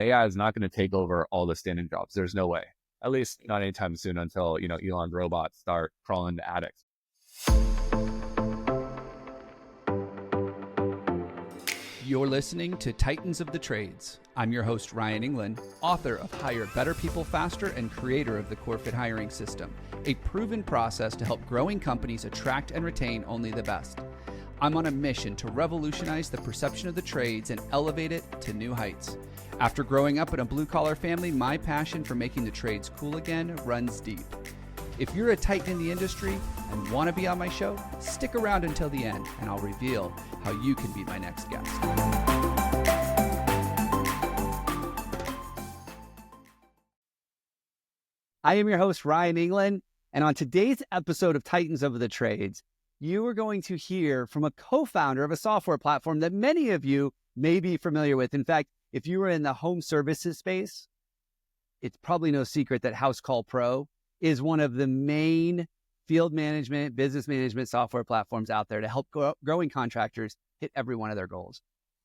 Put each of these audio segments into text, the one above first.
AI is not going to take over all the standing jobs. There's no way, at least not anytime soon until, Elon's robots start crawling into attics. You're listening to Titans of the Trades. I'm your host, Ryan Englin, author of Hire Better People Faster and creator of the CoreFit hiring system, a proven process to help growing companies attract and retain only the best. I'm on a mission to revolutionize the perception of the trades and elevate it to new heights. After growing up in a blue-collar family, my passion for making the trades cool again runs deep. If you're a titan in the industry and want to be on my show, stick around until the end and I'll reveal how you can be my next guest. I am your host, Ryan Englin, and on today's episode of Titans of the Trades, you are going to hear from a co-founder of a software platform that many of you may be familiar with. In fact, if you were in the home services space, it's probably no secret that Housecall Pro is one of the main field management, business management software platforms out there to help growing contractors hit every one of their goals.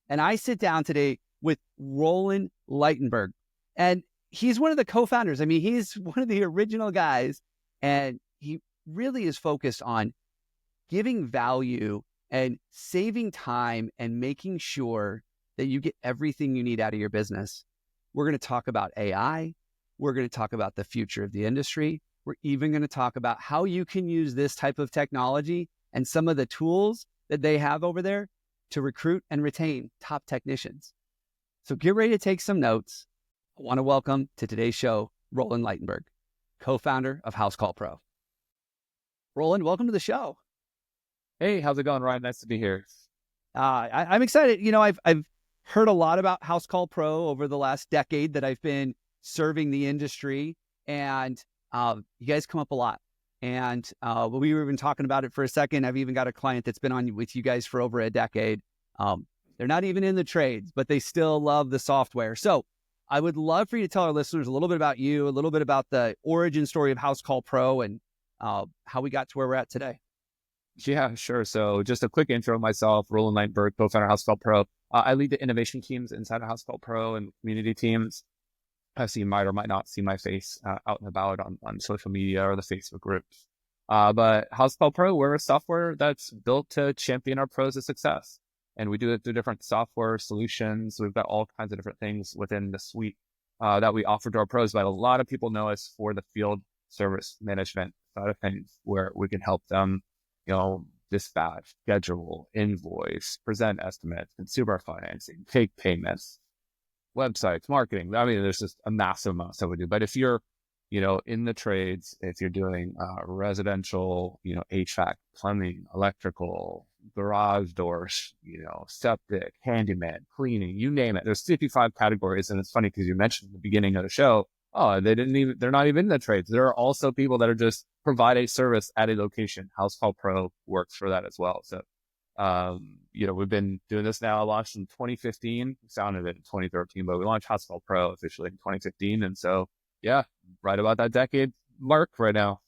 And I sit down today with Roland Ligtenberg, and he's one of the co-founders. I mean, he's one of the original guys, and he really is focused on giving value and saving time and making sure that you get everything you need out of your business. We're going to talk about AI. We're going to talk about the future of the industry. We're even going to talk about how you can use this type of technology and some of the tools that they have over there to recruit and retain top technicians. So get ready to take some notes. I want to welcome to today's show, Roland Ligtenberg, co-founder of Housecall Pro. Roland, welcome to the show. Hey, how's it going, Ryan? Nice to be here. I'm excited. You know, I've heard a lot about Housecall Pro over the last decade that I've been serving the industry, and you guys come up a lot. And we were even talking about it for a second. I've even got a client that's been on with you guys for over a decade. They're not even in the trades, but they still love the software. So I would love for you to tell our listeners a little bit about you, a little bit about the origin story of Housecall Pro, and how we got to where we're at today. Yeah, sure. So just a quick intro of myself, Roland Ligtenberg, co-founder of Housecall Pro. I lead the innovation teams inside of Housecall Pro and community teams. So you might or might not see my face out and about on social media or the Facebook groups. But Housecall Pro, we're a software that's built to champion our pros to success. And we do it through different software solutions. We've got all kinds of different things within the suite that we offer to our pros. But a lot of people know us for the field service management side of things, where we can help them, dispatch, schedule, invoice, present estimates, consumer financing, take payments, websites, marketing. I mean, there's just a massive amount of stuff we do. But if you're, in the trades, if you're doing residential, HVAC, plumbing, electrical, garage doors, septic, handyman, cleaning, you name it. There's 55 categories. And it's funny because you mentioned at the beginning of the show, they're not even in the trades. There are also people that are just provide a service at a location. Housecall Pro works for that as well. So, we've been doing this now. I launched in 2015. We founded it in 2013, but we launched Housecall Pro officially in 2015. And so, yeah, right about that decade mark right now.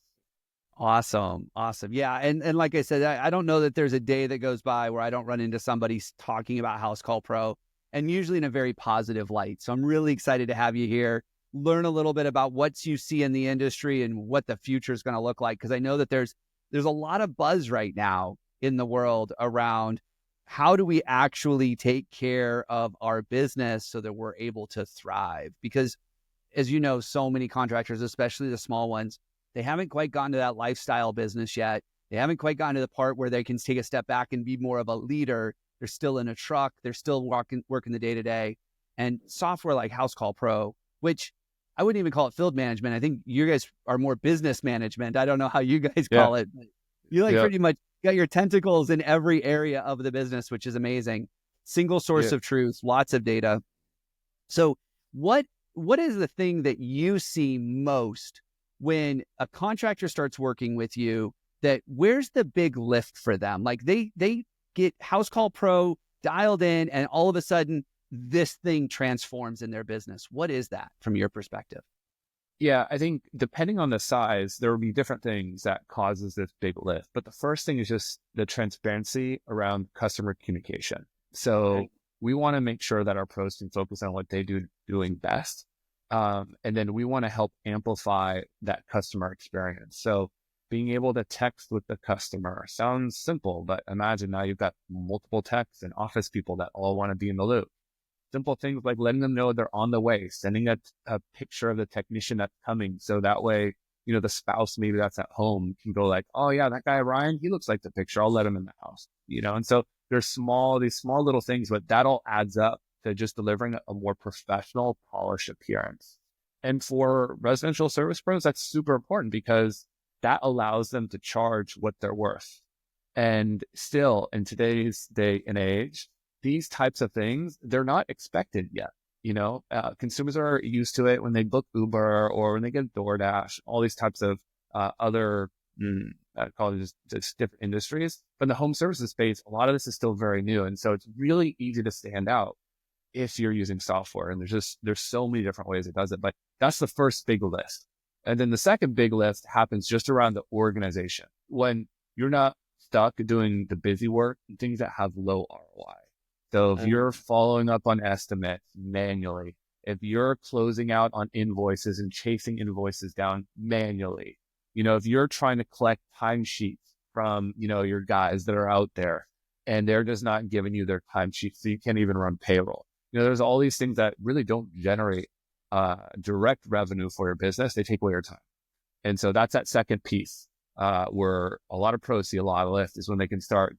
Awesome. Yeah. And like I said, I don't know that there's a day that goes by where I don't run into somebody talking about Housecall Pro, and usually in a very positive light. So I'm really excited to have you here, learn a little bit about what you see in the industry and what the future is going to look like. Because I know that there's a lot of buzz right now in the world around how do we actually take care of our business so that we're able to thrive. Because as you know, so many contractors, especially the small ones, they haven't quite gotten to that lifestyle business yet. They haven't quite gotten to the part where they can take a step back and be more of a leader. They're still in a truck. They're still working the day-to-day. And software like Housecall Pro, which I wouldn't even call it field management. I think you guys are more business management. I don't know how you guys call it. But you pretty much got your tentacles in every area of the business, which is amazing. Single source of truth, lots of data. So what is the thing that you see most when a contractor starts working with you, that where's the big lift for them? Like they get Housecall Pro dialed in and all of a sudden this thing transforms in their business. What is that from your perspective? Yeah, I think depending on the size, there will be different things that causes this big lift. But the first thing is just the transparency around customer communication. So we want to make sure that our pros can focus on what they do doing best. And then we want to help amplify that customer experience. So being able to text with the customer sounds simple, but imagine now you've got multiple techs and office people that all want to be in the loop. Simple things like letting them know they're on the way, sending a picture of the technician that's coming. So that way, the spouse maybe that's at home can go like, oh yeah, that guy, Ryan, he looks like the picture. I'll let him in the house, And so these small little things, but that all adds up to just delivering a more professional, polished appearance. And for residential service pros, that's super important because that allows them to charge what they're worth. And still in today's day and age, these types of things, they're not expected yet. Consumers are used to it when they book Uber or when they get DoorDash, all these types of other, I call it just different industries. But in the home services space, a lot of this is still very new. And so it's really easy to stand out if you're using software. And there's so many different ways it does it. But that's the first big list. And then the second big list happens just around the organization. When you're not stuck doing the busy work and things that have low ROI. So if you're following up on estimates manually, if you're closing out on invoices and chasing invoices down manually, if you're trying to collect timesheets from, your guys that are out there and they're just not giving you their timesheets, so you can't even run payroll. There's all these things that really don't generate direct revenue for your business. They take away your time. And so that's that second piece where a lot of pros see a lot of lift is when they can start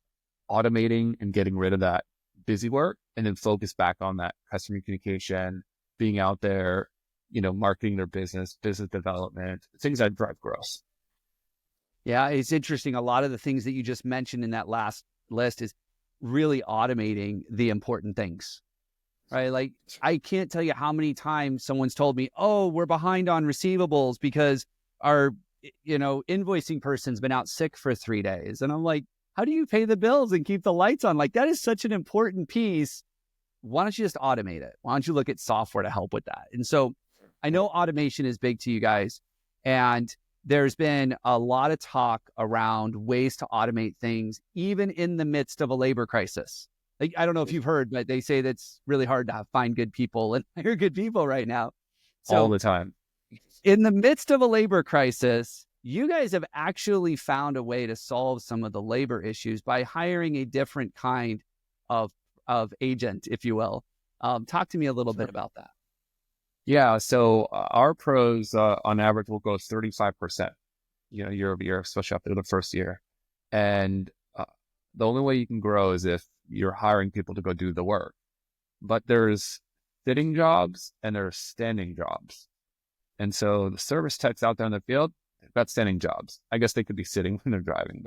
automating and getting rid of that busy work and then focus back on that customer communication, being out there, marketing their business development, things that drive growth. Yeah, it's interesting. A lot of the things that you just mentioned in that last list is really automating the important things, right? Like I can't tell you how many times someone's told me, oh, we're behind on receivables because our, invoicing person's been out sick for 3 days. And I'm like, how do you pay the bills and keep the lights on? Like that is such an important piece. Why don't you just automate it? Why don't you look at software to help with that? And so I know automation is big to you guys, and there's been a lot of talk around ways to automate things, even in the midst of a labor crisis. Like, I don't know if you've heard, but they say that's really hard to find good people and hire good people right now. So all the time. In the midst of a labor crisis, you guys have actually found a way to solve some of the labor issues by hiring a different kind of agent, if you will. Talk to me a little bit about that. Yeah. So our pros on average will grow 35%, year over year, especially after the first year. And the only way you can grow is if you're hiring people to go do the work. But there's sitting jobs and there's standing jobs. And so the service techs out there in the field, they've got standing jobs. I guess they could be sitting when they're driving,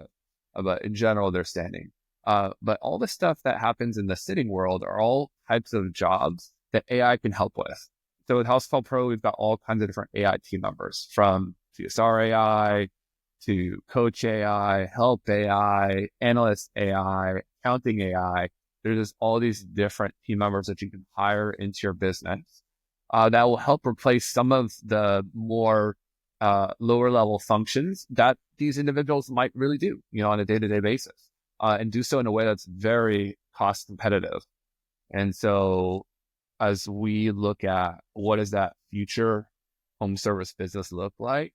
but in general, they're standing. But all the stuff that happens in the sitting world are all types of jobs that AI can help with. So with Housecall Pro, we've got all kinds of different AI team members, from CSR AI to coach AI, help AI, analyst AI, accounting AI. There's just all these different team members that you can hire into your business that will help replace some of the more lower level functions that these individuals might really do, on a day-to-day basis, and do so in a way that's very cost competitive. And so as we look at what does that future home service business look like,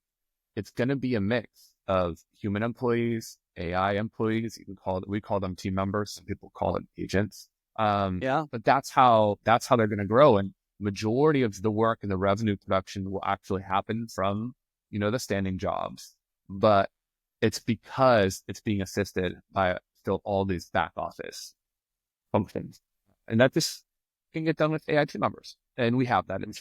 it's going to be a mix of human employees, AI employees. We call them team members. Some people call it agents. But that's how they're going to grow. And majority of the work and the revenue production will actually happen from, the standing jobs. But it's because it's being assisted by still all these back office functions. And that just can get done with AI team members. And we have that in.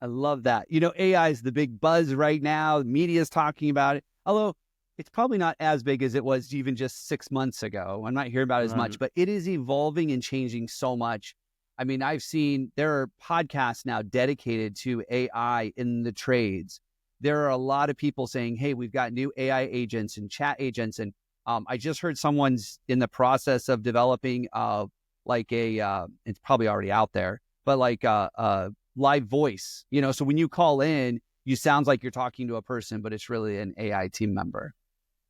I love that. AI is the big buzz right now. The media is talking about it. Although it's probably not as big as it was even just 6 months ago. I'm not hearing about it as much, but it is evolving and changing so much. I mean, I've seen there are podcasts now dedicated to AI in the trades. There are a lot of people saying, hey, we've got new AI agents and chat agents. And I just heard someone's in the process of developing it's probably already out there, but like a live voice, so when you call in, you sound like you're talking to a person, but it's really an AI team member.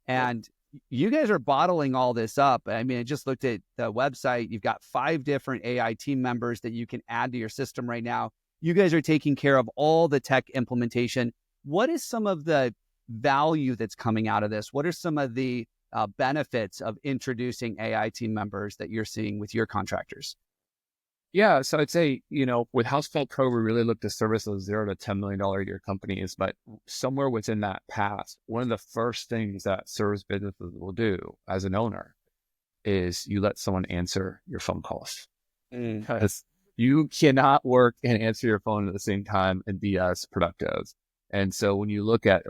And, you guys are bottling all this up. I mean, I just looked at the website. You've got 5 different AI team members that you can add to your system right now. You guys are taking care of all the tech implementation. What is some of the value that's coming out of this? What are some of the benefits of introducing AI team members that you're seeing with your contractors? Yeah, so I'd say, with Housecall Pro, we really look to service those $0 to $10 million a year companies. But somewhere within that path, one of the first things that service businesses will do as an owner is you let someone answer your phone calls. Because you cannot work and answer your phone at the same time and be as productive. And so when you look at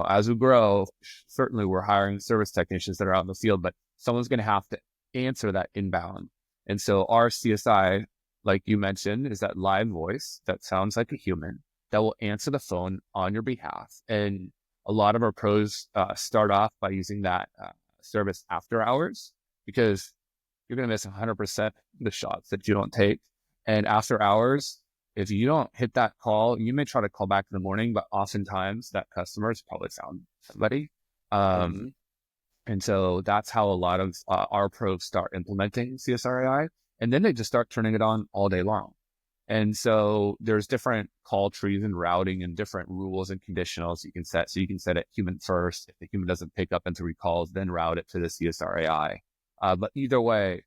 as we grow, certainly we're hiring service technicians that are out in the field, but someone's going to have to answer that inbound. And so our CSI, like you mentioned, is that live voice that sounds like a human that will answer the phone on your behalf. And a lot of our pros start off by using that service after hours, because you're going to miss 100% the shots that you don't take. And after hours, if you don't hit that call, you may try to call back in the morning, but oftentimes that customer has probably found somebody. And so that's how a lot of our pros start implementing CSRAI. And then they just start turning it on all day long. And so there's different call trees and routing and different rules and conditionals you can set. So you can set it human first. If the human doesn't pick up and 3 calls, then route it to the CSRAI. But either way,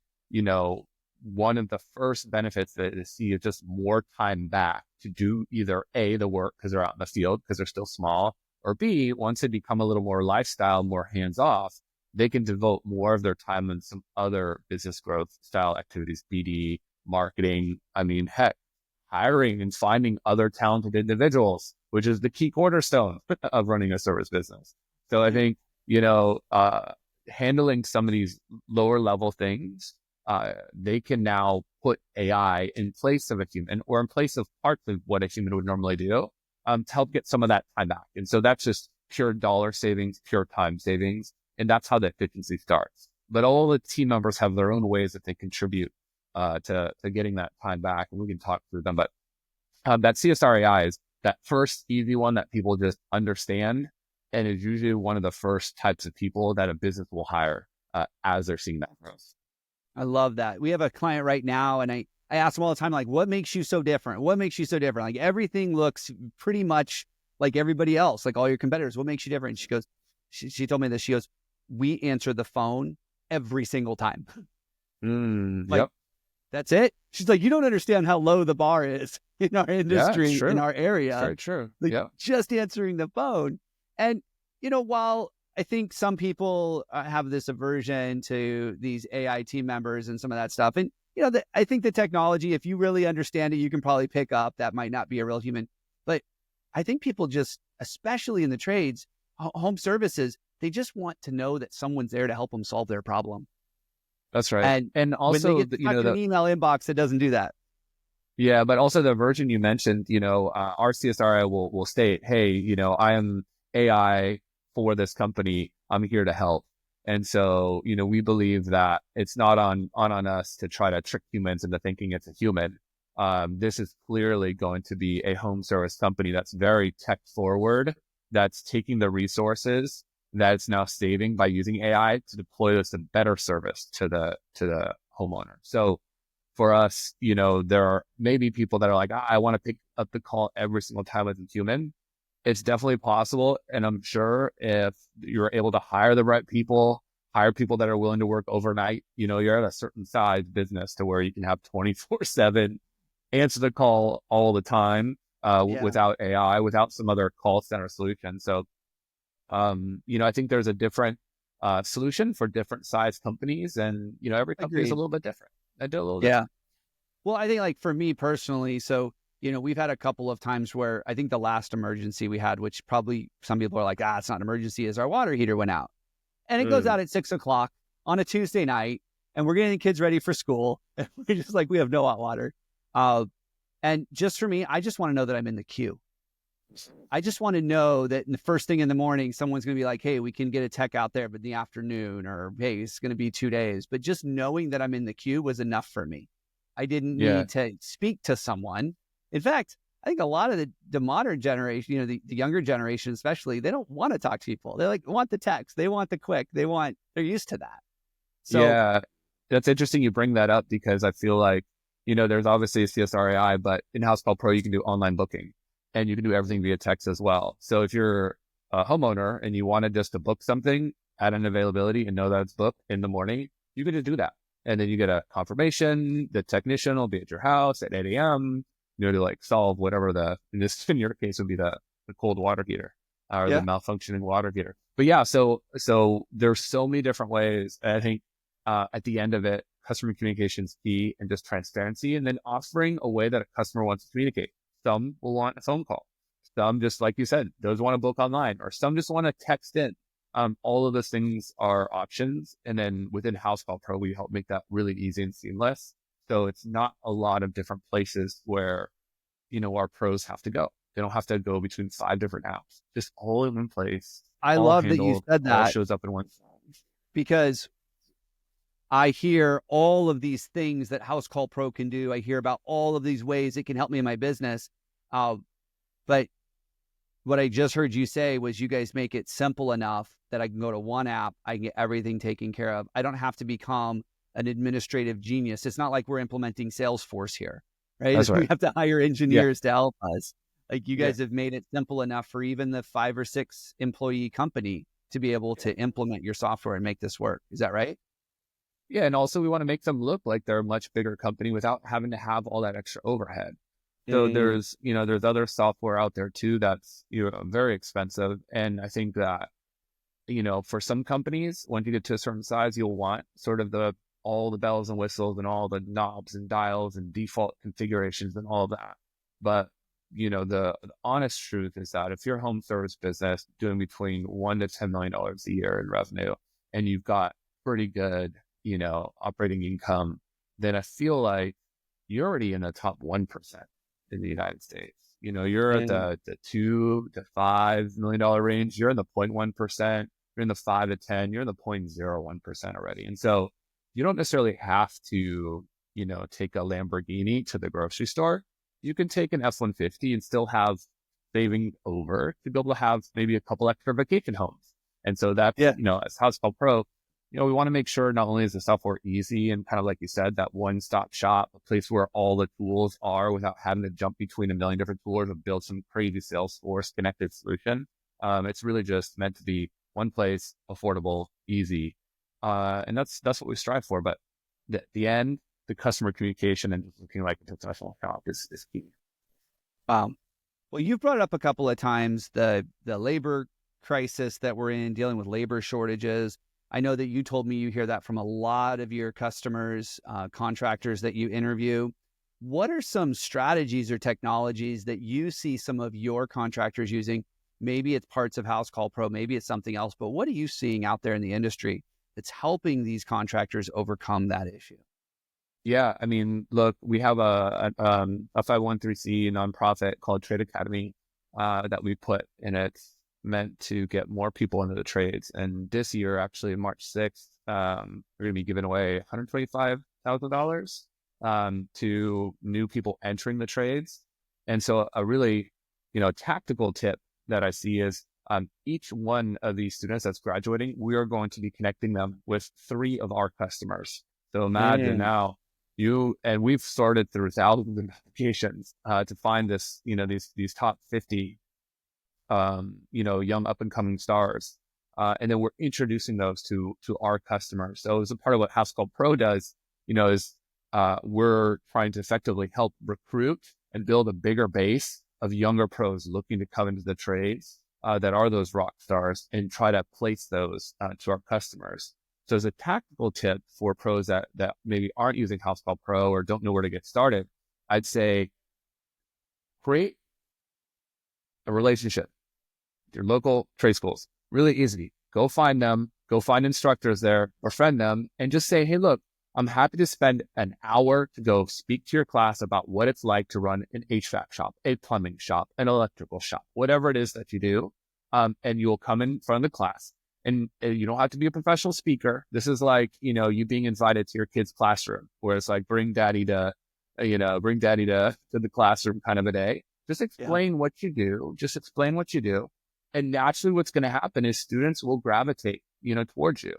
one of the first benefits that they see is just more time back to do either A, the work because they're out in the field because they're still small, or B, once they become a little more lifestyle, more hands off, they can devote more of their time on some other business growth style activities, BD, marketing. I mean, heck, hiring and finding other talented individuals, which is the key cornerstone of running a service business. So I think, handling some of these lower level things, they can now put AI in place of a human or in place of parts of what a human would normally do to help get some of that time back. And so that's just pure dollar savings, pure time savings. And that's how the efficiency starts. But all the team members have their own ways that they contribute to getting that time back. And we can talk through them. But that CSRAI is that first easy one that people just understand, and is usually one of the first types of people that a business will hire as they're seeing that growth. I love that. We have a client right now, and I ask them all the time, like, what makes you so different? What makes you so different? Like, everything looks pretty much like everybody else, like all your competitors. What makes you different? And she goes, she told me this. She goes, we answer the phone every single time. Yep. That's it. She's like, you don't understand how low the bar is in our industry, in our area. It's very true. Like, just answering the phone. And, while I think some people have this aversion to these AI team members and some of that stuff. And, I think the technology, if you really understand it, you can probably pick up. That might not be a real human. But I think people just, especially in the trades, home services, they just want to know that someone's there to help them solve their problem. That's right. And also, when they get an email inbox, it doesn't do that. Yeah, but also the version you mentioned, our CSRI will state, hey, I am AI for this company. I'm here to help. And so, we believe that it's not on us to try to trick humans into thinking it's a human. This is clearly going to be a home service company that's very tech forward, that's taking the resources that it's now saving by using AI to deploy this in better service to the homeowner. So for us, there are maybe people that are like, I want to pick up the call every single time as a human. It's definitely possible. And I'm sure if you're able to hire the right people, hire people that are willing to work overnight, you're at a certain size business to where you can have 24/7 answer the call all the time without AI, without some other call center solution. So, I think there's a different solution for different size companies, and every company is a little bit different. I do a little different. Well, I think like for me personally, so we've had a couple of times where I think the last emergency we had, which probably some people are like, it's not an emergency, is our water heater went out, and it goes out at 6:00 on a Tuesday night, and we're getting the kids ready for school, and we're just like, we have no hot water. And just for me, I just want to know that I'm in the queue. I just want to know that in the first thing in the morning, someone's going to be like, hey, we can get a tech out there, but in the afternoon, or hey, it's going to be 2 days. But just knowing that I'm in the queue was enough for me. I didn't need to speak to someone. In fact, I think a lot of the modern generation, the younger generation especially, they don't want to talk to people. They want the text, they want the quick, they're used to that. So Yeah, that's interesting you bring that up because I feel like, there's obviously a CSRAI, but in Housecall Pro, you can do online booking and you can do everything via text as well. So if you're a homeowner and you wanted just to book something at an availability and know that it's booked in the morning, you can just do that. And then you get a confirmation. The technician will be at your house at 8 a.m., to like solve whatever in your case would be the cold water heater or the yeah, malfunctioning water heater. But yeah, so there's so many different ways. And I think at the end of it, customer communication is key and just transparency, and then offering a way that a customer wants to communicate. Some will want a phone call. Some, just like you said, those want to book online, or some just want to text in. All of those things are options. And then within Housecall Pro, we help make that really easy and seamless. So it's not a lot of different places where, our pros have to go. They don't have to go between 5 different apps, just all in one place, I all love that you handled, said all that, shows up in one. because I hear all of these things that Housecall Pro can do. I hear about all of these ways it can help me in my business. But what I just heard you say was you guys make it simple enough that I can go to one app, I can get everything taken care of. I don't have to become an administrative genius. It's not like we're implementing Salesforce here, right? That's We right. have to hire Yeah. engineers to help us. Like, you Yeah. guys have made it simple enough for even the 5 or 6 employee company to be able to implement your software and make this work. Is that right? Yeah. And also we want to make them look like they're a much bigger company without having to have all that extra overhead. So Mm, there's other software out there too that's, very expensive. And I think that, for some companies, once you get to a certain size, you'll want sort of all the bells and whistles and all the knobs and dials and default configurations and all that. But, the honest truth is that if you're a home service business doing between $1 to $10 million a year in revenue, and you've got pretty good, operating income, then I feel like you're already in the top 1% in the United States. You're at mm. the $2 to $5 million range. You're in the 0.1%. You're in the 5 to 10. You're in the 0.01% already. And so you don't necessarily have to, take a Lamborghini to the grocery store. You can take an F-150 and still have saving over to be able to have maybe a couple extra vacation homes. And so that's, Yeah. as Housecall Pro, we want to make sure not only is the software easy and kind of like you said, that one-stop shop, a place where all the tools are without having to jump between a million different tools and build some crazy Salesforce connected solution. It's really just meant to be one place, affordable, easy. And that's what we strive for. But the end, the customer communication and just looking like a professional shop is key. Well, you've brought it up a couple of times, the labor crisis that we're in, dealing with labor shortages. I know that you told me you hear that from a lot of your customers, contractors that you interview. What are some strategies or technologies that you see some of your contractors using? Maybe it's parts of Housecall Pro, maybe it's something else, but what are you seeing out there in the industry that's helping these contractors overcome that issue? Yeah, I mean, look, we have a 501(c) nonprofit called Trade Academy that we put, and it's meant to get more people into the trades. And this year, actually, March 6th, we're going to be giving away $125,000 to new people entering the trades. And so a really, tactical tip that I see is each one of these students that's graduating, we are going to be connecting them with 3 of our customers. So imagine Mm, now and we've sorted through thousands of applications to find this, these top 50, young up and coming stars. And then we're introducing those to our customers. So as a part of what Housecall Pro does, is we're trying to effectively help recruit and build a bigger base of younger pros looking to come into the trades that are those rock stars, and try to place those to our customers. So as a tactical tip for pros that maybe aren't using Housecall Pro or don't know where to get started, I'd say create a relationship with your local trade schools. Really easy. Go find them, go find instructors there, befriend them, and just say, hey, look, I'm happy to spend an hour to go speak to your class about what it's like to run an HVAC shop, a plumbing shop, an electrical shop, whatever it is that you do. And you'll come in front of the class. And you don't have to be a professional speaker. This is like, you being invited to your kid's classroom, where it's like, bring daddy to the classroom kind of a day. Just Yeah. explain what you do. Just explain what you do. And naturally what's going to happen is students will gravitate, towards you.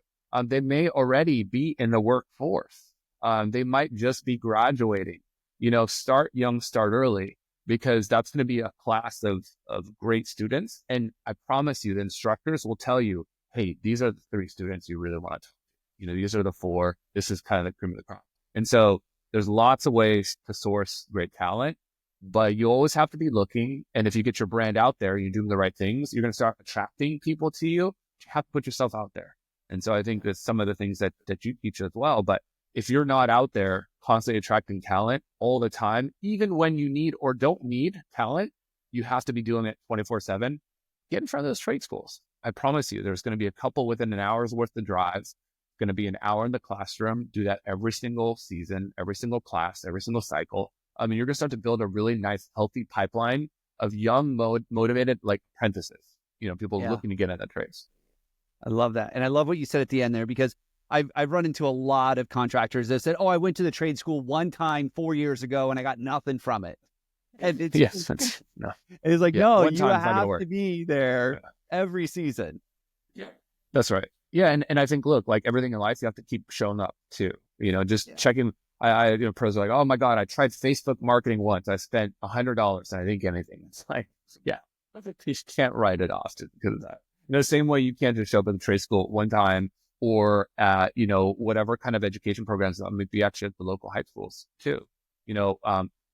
They may already be in the workforce. They might just be graduating, start young, start early, because that's going to be a class of great students. And I promise you, the instructors will tell you, hey, these are the 3 students you really want to, these are the 4, this is kind of the cream of the crop. And so there's lots of ways to source great talent, but you always have to be looking. And if you get your brand out there, you're doing the right things, you're going to start attracting people to you. You have to put yourself out there. And so I think that's some of the things that you teach as well. But if you're not out there constantly attracting talent all the time, even when you need or don't need talent, you have to be doing it 24/7. Get in front of those trade schools. I promise you, there's going to be a couple within an hour's worth of drives. It's going to be an hour in the classroom. Do that every single season, every single class, every single cycle. I mean, you're going to start to build a really nice, healthy pipeline of young, motivated, like apprentices, people Yeah. looking to get into the trades. I love that. And I love what you said at the end there, because I've run into a lot of contractors that said, oh, I went to the trade school one time 4 years ago and I got nothing from it. And it's, Yes. No. it's like, Yeah. no, One you time's not gonna have work. to be there Yeah. every season. Yeah. That's right. Yeah. And I think, look, like everything in life, you have to keep showing up too, just Yeah. checking. Pros are like, oh my God, I tried Facebook marketing once. I spent $100 and I didn't get anything. It's like, yeah, you can't write it off just because of that. The same way you can't just show up at the trade school one time or at, whatever kind of education programs that might be actually at the local high schools too.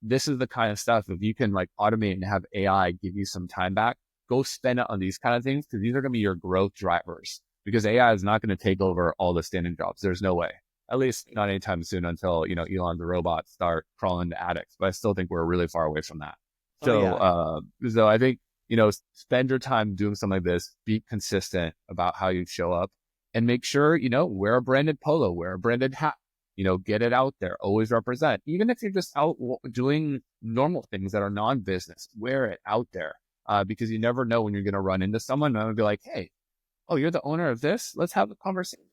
This is the kind of stuff, if you can like automate and have AI give you some time back, go spend it on these kind of things, because these are going to be your growth drivers, because AI is not going to take over all the standing jobs. There's no way, at least not anytime soon, until, Elon's robots start crawling into attics. But I still think we're really far away from that. So I think, spend your time doing something like this, be consistent about how you show up, and make sure, wear a branded polo, wear a branded hat, get it out there, always represent. Even if you're just out doing normal things that are non-business, wear it out there, because you never know when you're going to run into someone and they'll be like, hey, oh, you're the owner of this? Let's have a conversation.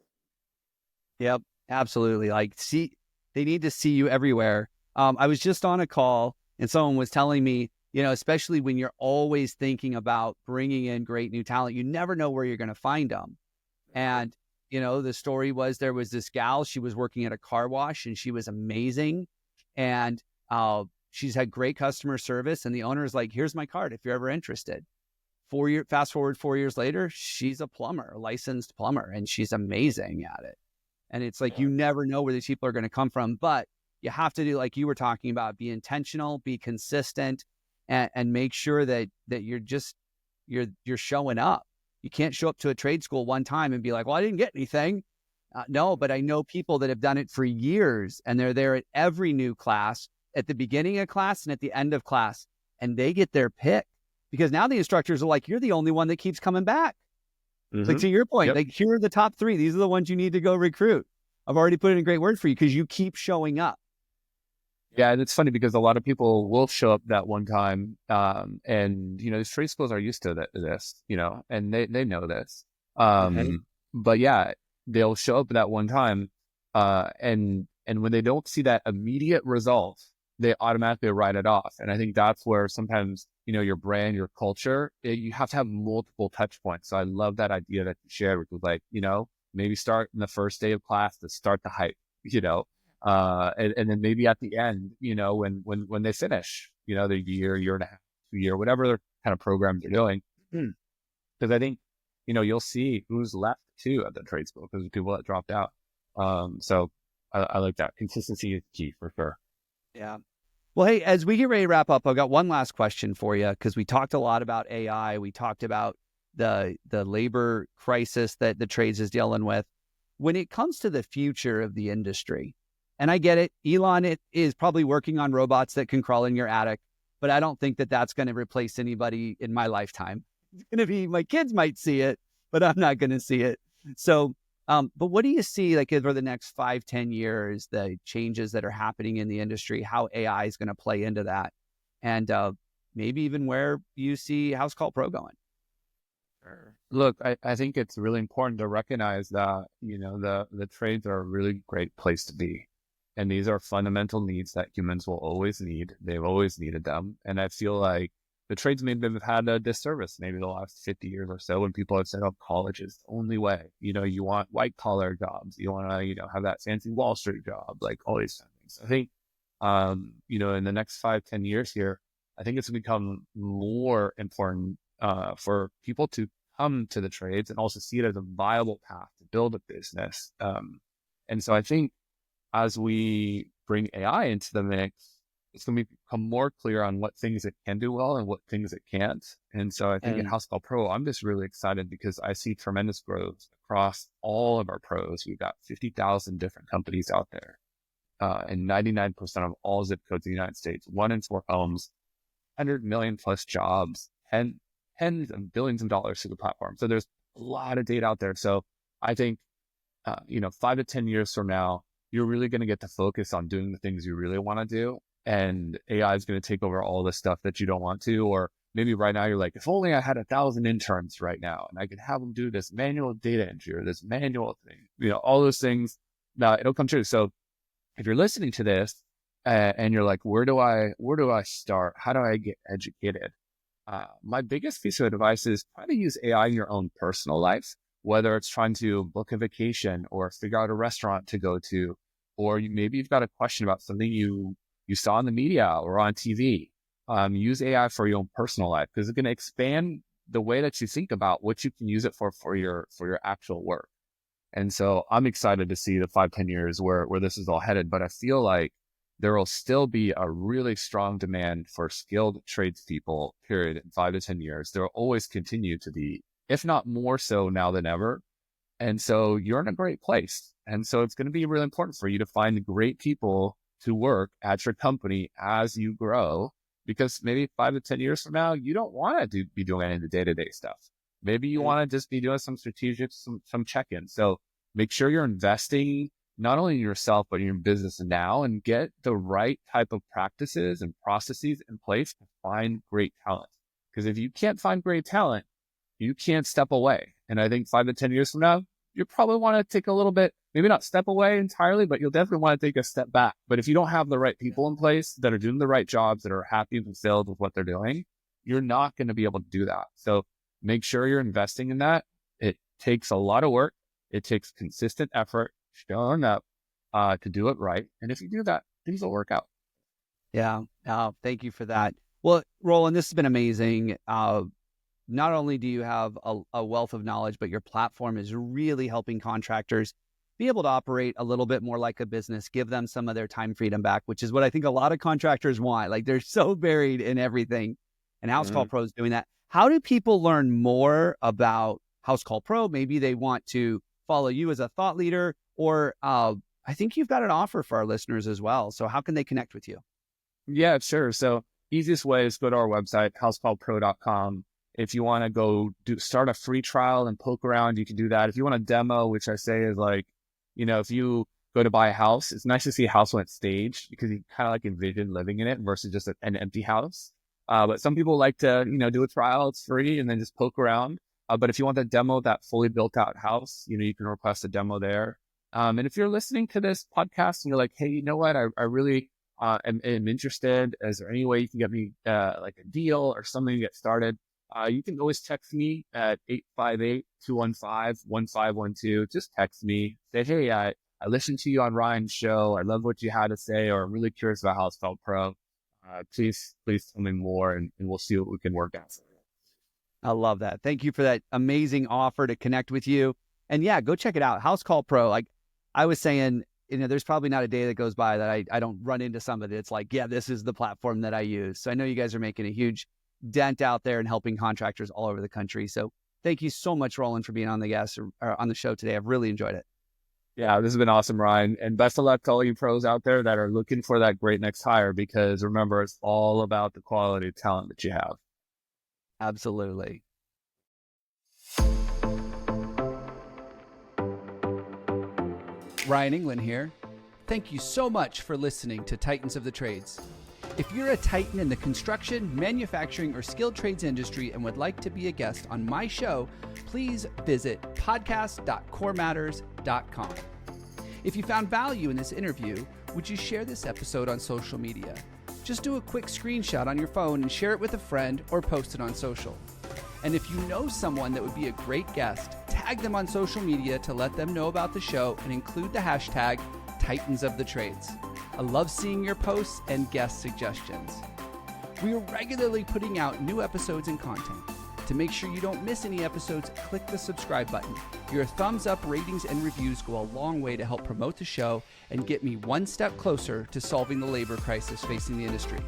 Yep, absolutely. Like, they need to see you everywhere. I was just on a call and someone was telling me, especially when you're always thinking about bringing in great new talent, you never know where you're going to find them. And, the story was, there was this gal, she was working at a car wash and she was amazing. And she's had great customer service. And the owner is like, here's my card if you're ever interested. Fast forward 4 years later, she's a plumber, a licensed plumber, and she's amazing at it. And it's like, you never know where these people are going to come from, but you have to do, like you were talking about, be intentional, be consistent, and make sure that you're showing up. You can't show up to a trade school one time and be like, well, I didn't get anything. No, but I know people that have done it for years, and they're there at every new class, at the beginning of class and at the end of class, and they get their pick, because now the instructors are like, you're the only one that keeps coming back. Mm-hmm. Like, to your point, Yep. like, here are the top 3. These are the ones you need to go recruit. I've already put in a great word for you because you keep showing up. Yeah, and it's funny because a lot of people will show up that one time, and these trade schools are used to this, and they know this. But yeah, they'll show up that one time, and when they don't see that immediate result, they automatically write it off. And I think that's where sometimes your brand, your culture, you have to have multiple touch points. So I love that idea that you shared, which was like, maybe start in the first day of class to start the hype, and then maybe at the end, when they finish, the year and a half, 2 year, whatever kind of programs they're doing. Because I think, you'll see who's left too at the trade school, because of people that dropped out. So I like that. Consistency is key for sure. Yeah. Well, hey, as we get ready to wrap up, I've got one last question for you, because we talked a lot about AI. We talked about the labor crisis that the trades is dealing with. When it comes to the future of the industry, and I get it, Elon is probably working on robots that can crawl in your attic, but I don't think that that's going to replace anybody in my lifetime. It's going to be, my kids might see it, but I'm not going to see it. So, but what do you see, like, over the next 5-10 years, the changes that are happening in the industry, how AI is going to play into that, and maybe even where you see Housecall Pro going? Look, I think it's really important to recognize that, the trades are a really great place to be. And these are fundamental needs that humans will always need. They've always needed them. And I feel like the trades maybe have had a disservice maybe the last 50 years or so when people have said, oh, college is the only way. You want white collar jobs. You want to, have that fancy Wall Street job, like all these kind of things. I think, in the next 5-10 years here, I think it's become more important for people to come to the trades and also see it as a viable path to build a business. And so I think as we bring AI into the mix, it's going to become more clear on what things it can do well and what things it can't. And so I think at Housecall Pro, I'm just really excited because I see tremendous growth across all of our pros. We've got 50,000 different companies out there, and 99% of all zip codes in the United States, 1 in 4 homes, 100 million plus jobs, and tens of billions of dollars to the platform. So there's a lot of data out there. So I think, 5 to 10 years from now, you're really going to get to focus on doing the things you really want to do. And AI is going to take over all the stuff that you don't want to. Or maybe right now you're like, if only I had 1,000 interns right now and I could have them do this manual data entry or this manual thing, all those things. Now it'll come true. So if you're listening to this and you're like, where do I start? How do I get educated? My biggest piece of advice is try to use AI in your own personal life, whether it's trying to book a vacation or figure out a restaurant to go to, or maybe you've got a question about something you saw in the media or on TV. Use AI for your own personal life because it's going to expand the way that you think about what you can use it for your actual work. And so I'm excited to see the 5-10 years where this is all headed. But I feel like there will still be a really strong demand for skilled tradespeople, period, in 5 to 10 years. There will always continue to be, if not more so now than ever. And so you're in a great place. And so it's going to be really important for you to find great people to work at your company as you grow, because maybe 5 to 10 years from now, you don't want to be doing any of the day-to-day stuff. Maybe you want to just be doing some strategic, some check-ins. So make sure you're investing not only in yourself, but in your business now, and get the right type of practices and processes in place to find great talent. Because if you can't find great talent, you can't step away. And I think 5 to 10 years from now, you probably want to take a little bit, maybe not step away entirely, but you'll definitely want to take a step back. But if you don't have the right people in place that are doing the right jobs, that are happy and fulfilled with what they're doing, you're not going to be able to do that. So make sure you're investing in that. It takes a lot of work. It takes consistent effort, showing up to do it right. And if you do that, things will work out. Yeah. Thank you for that. Well, Roland, this has been amazing. Not only do you have a wealth of knowledge, but your platform is really helping contractors be able to operate a little bit more like a business, give them some of their time freedom back, which is what I think a lot of contractors want. Like they're so buried in everything, and Housecall Pro is doing that. How do people learn more about Housecall Pro? Maybe they want to follow you as a thought leader, or I think you've got an offer for our listeners as well. So how can they connect with you? Yeah, sure. So easiest way is go to our website, housecallpro.com. If you want to go start a free trial and poke around, you can do that. If you want a demo, which I say is like, if you go to buy a house, it's nice to see a house when it's staged because you kind of like envision living in it versus just an empty house. But some people like to, do a trial. It's free and then just poke around. But if you want the demo, that fully built out house, you can request a demo there. And if you're listening to this podcast and you're like, hey, you know what? I really am interested. Is there any way you can get me like a deal or something to get started? You can always text me at 858-215-1512. Just text me. Say, hey, I listened to you on Ryan's show. I love what you had to say, or I'm really curious about Housecall Pro. Please tell me more, and we'll see what we can work out. I love that. Thank you for that amazing offer to connect with you. And yeah, go check it out. Housecall Pro. Like I was saying, there's probably not a day that goes by that I don't run into somebody that's like, yeah, this is the platform that I use. So I know you guys are making a huge dent out there and helping contractors all over the country. So thank you so much, Roland, for being on the show today. I've really enjoyed it. Yeah, this has been awesome, Ryan. And best of luck to all you pros out there that are looking for that great next hire, because remember, it's all about the quality of talent that you have. Absolutely. Ryan Englin here. Thank you so much for listening to Titans of the Trades. If you're a titan in the construction, manufacturing, or skilled trades industry and would like to be a guest on my show, please visit podcast.corematters.com. If you found value in this interview, would you share this episode on social media? Just do a quick screenshot on your phone and share it with a friend or post it on social. And if you know someone that would be a great guest, tag them on social media to let them know about the show and include the hashtag Titans of the Trades. I love seeing your posts and guest suggestions. We are regularly putting out new episodes and content. To make sure you don't miss any episodes, click the subscribe button. Your thumbs up, ratings, and reviews go a long way to help promote the show and get me one step closer to solving the labor crisis facing the industry.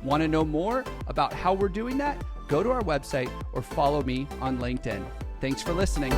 Want to know more about how we're doing that? Go to our website or follow me on LinkedIn. Thanks for listening.